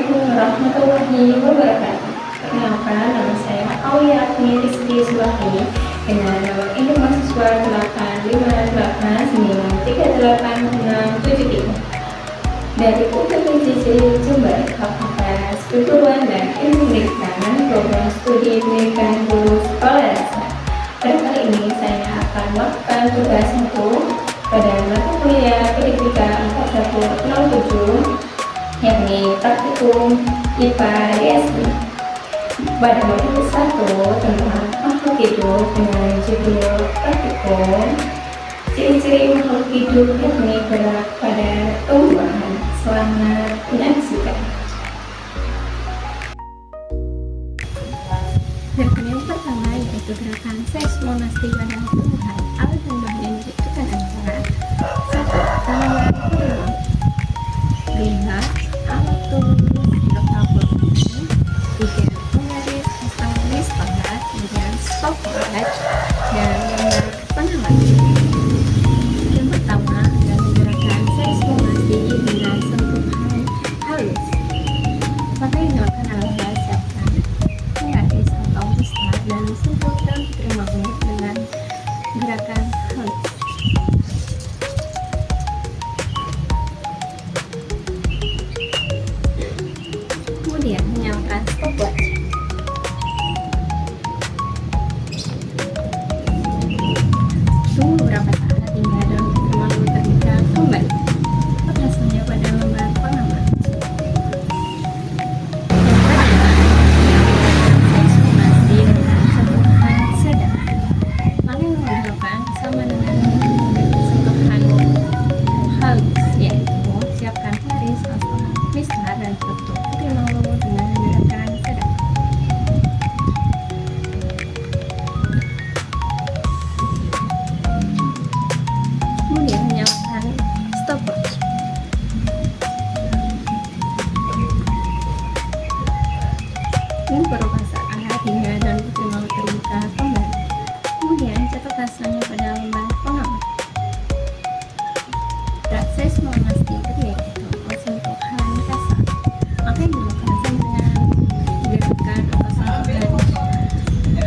Assalamualaikum warahmatullahi wabarakatuh. Perkenalkan, nama saya Aulia Agni Rizky Subahni dengan nomor induk mahasiswa 858938673 dari UPTJC Jember, Fakultas Keguruan dan Ilmu Pendidikan, Program Studi Pendidikan Guru Sekolah Dasar. Pada kali ini saya akan melakukan tugas untuk pada mata kuliah Pendidikan 4107, yakni praktikum IPA DSI. Pada modul 1 tentang makhluk hidup dengan judul praktikum ciri-ciri makhluk hidup yakni bergerak pada tumbuhan. Selamat menyaksikan. Gerakan yang pertama yaitu gerakan seismonasti pada tumbuhan. Alat dan bahan yang dibutuhkan adalah 1. Tanaman penyulam, 2. alat tulis bertabur, 3. penggaris atau listopad dengan stopwatch dan lembar pengaman. Yang pertama adalah gerakan seismografi dengan sentuhan halus. Maka yang dilakukan adalah siapkan penggaris atau listopad dan sentuh dan magnet dengan gerakan halus. Kemudian menyalakan stopwatch. Tunggu beberapa saat hingga daun terlalu terbuka kembali. Hasilnya pada lembar pengaman. Yang kedua, seismografi dengan sentuhan sedang. Maka yang dilakukan sama dengan sentuhan halus, yaitu siapkan garis atau mistar dan tutup dengan gerakan sedang. Kemudian menyalakan stopwatch. Tunggu beberapa saat hingga daun putih terbuka kembali. Kemudian cetak hasilnya pada lembar pengaman. Proses memastikan yaitu sentuhan kasar. Maka yang dilakukan dengan gerakan atau sentuhan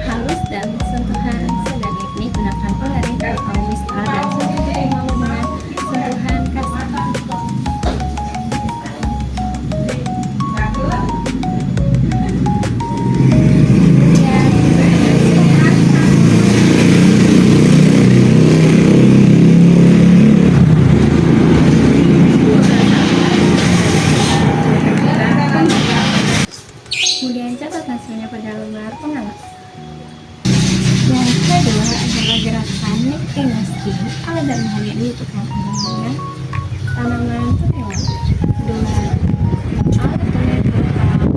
halus dan sentuhan sedang, yakni gunakan penggaris atau mistar dan sentuhan malu dengan sentuhan kasar. Kemudian catat hasilnya pada lembar pengaman. Yang kedua adalah gerakan nektinasti. Alat dan bahan yang dibutuhkan adalah tanaman penyulam, 2. alat tulis bertabur,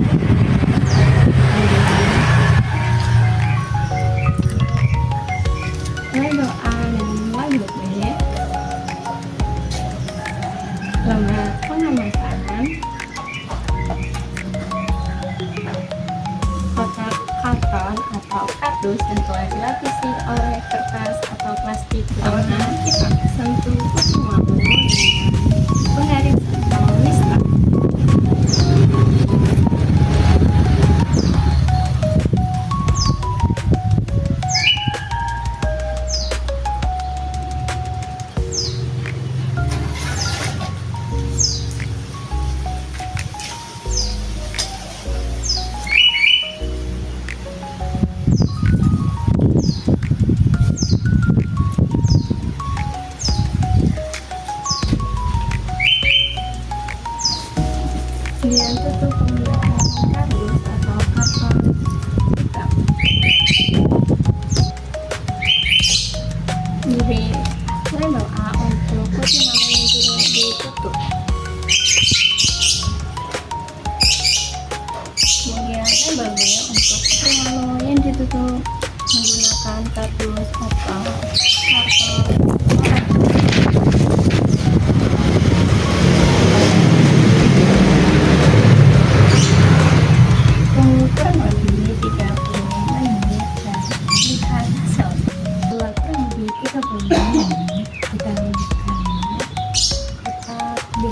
3. label A dan label B, lembar pengamatan, kotak karton atau kardus dan telah dilapisi oleh kertas atau plastik warna hitam. Sentuh putih malu dengan penggaris atau mistar. Kemudian tutup menggunakan kardus atau karton hitam. Beri label A untuk putih malu yang tidak ditutup. Kemudian label B untuk putih malu yang ditutup menggunakan kardus atau karton oranye. Kurang lebih 30 menit dan lihat hasil. Setelah kurang lebih 30 menit kita lanjutkan kotak B.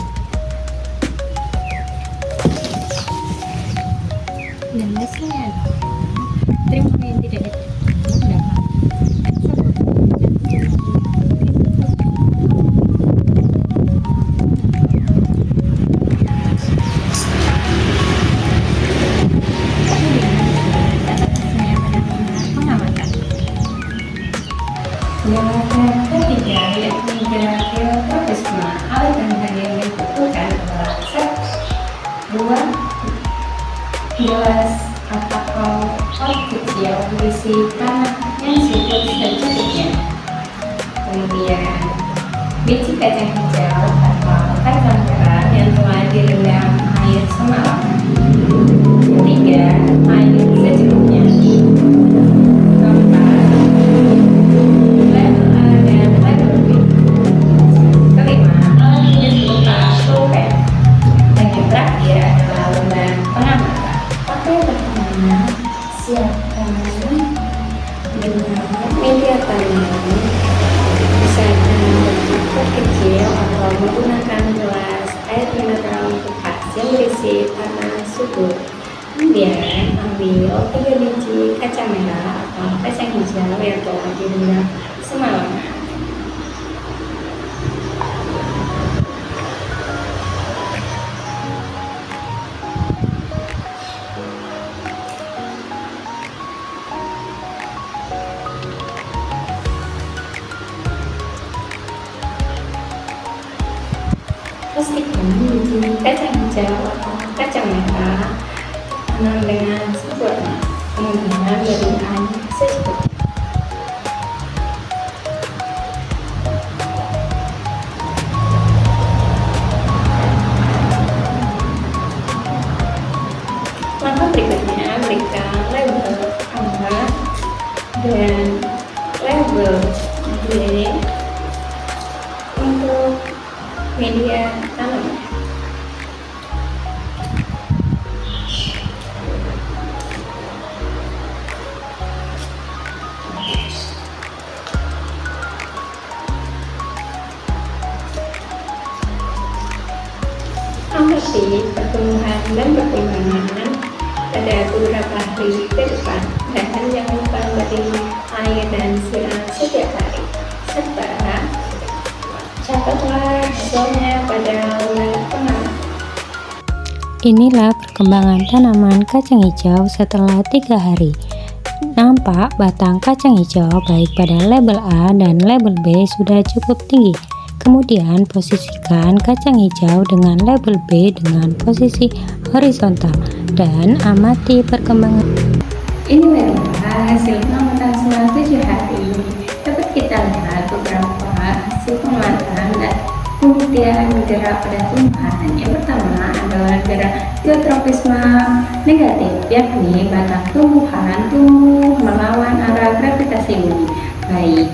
ketiga, geotropisme. Alih-alih yang dibutuhkan adalah dua gelas atau pot kecil berisi tanah yang subur secukupnya. Kemudian biji kacang hijau atau kacang merah yang telah direndam air semalam. Ketiga, air secukupnya. Keempat, label A dan label B. Kelima, alat tulis berupa pulpen. Dan yang terakhir adalah lembar pengamatan. Oke, pertama, siapkan dengan media tanam. Bisa dengan pot kecil atau menggunakan gelas air mineral bekas yang berisi tanah subur. Kemudian ambil 3 biji kacang merah atau kacang hijau yang telah direndam semalam. Pastikan biji kacang hijau atau kacang merah tanam dengan sempurna. Kemudian beri air secukupnya. Langkah berikutnya, berikan label A dan label B untuk media tanam. Amati pertumbuhan dan perkembangan pada beberapa hari ke depan, dan jangan lupa beri air dan siram setiap hari, serta catatlah hasilnya pada lembar pengamatan. Inilah perkembangan tanaman kacang hijau setelah 3 hari. Nampak batang kacang hijau baik pada label A dan label B sudah cukup tinggi. Kemudian posisikan kacang hijau dengan label B dengan posisi horizontal dan amati perkembangan. Inilah hasil pengamatan selama 7 hari. Dapat kita lihat beberapa hasil pengamatan dan kemudian gerak pada tumbuhan. Yang pertama adalah gerak geotropisme negatif, yakni batang tumbuhan tumbuh melawan arah gravitasi bumi. Baik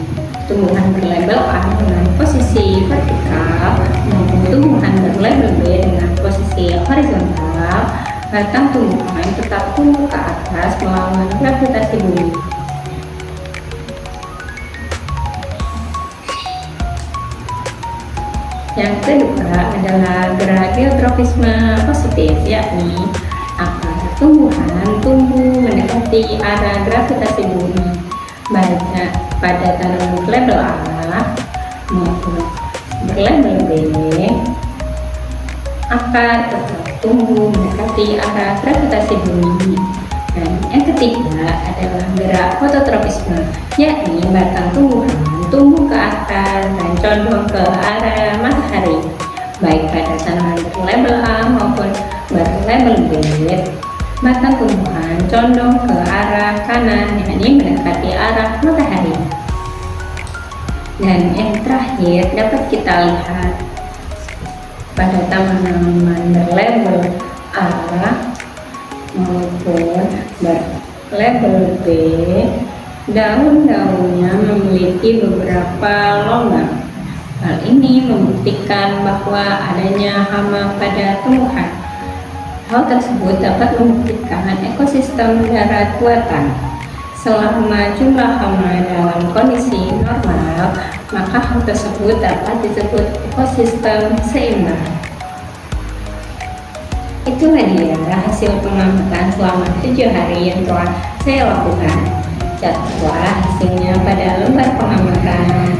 tumbuhan berlabel A dengan posisi vertikal maupun tumbuhan berlabel B dengan posisi horizontal, batang tumbuhan tetap tumbuh ke atas melawan gravitasi bumi. Yang kedua adalah gerak geotropisme positif, yakni akar tumbuhan tumbuh mendekati arah gravitasi bumi. Baik pada tanaman berlabel A maupun berlabel B, akar tetap tumbuh mendekati arah gravitasi bumi. Dan yang ketiga adalah gerak fototropisme, yakni batang tumbuhan tumbuh ke atas dan condong ke arah matahari. Baik pada tanaman berlabel A maupun berlabel B, batang tumbuhan condong ke arah kanan, yakni mendekati arah matahari. Dan yang terakhir dapat kita lihat pada tanaman berlabel A maupun berlabel B, daun-daunnya memiliki beberapa longgang. Hal ini membuktikan bahwa adanya hama pada tumbuhan. Hal tersebut dapat membuktikan ekosistem darat buatan. Selama jumlah hama dalam kondisi normal, maka hal tersebut dapat disebut ekosistem seimbang. Itulah dia hasil pengamatan selama 7 hari yang telah saya lakukan. Catatlah hasilnya pada lembar pengamatan.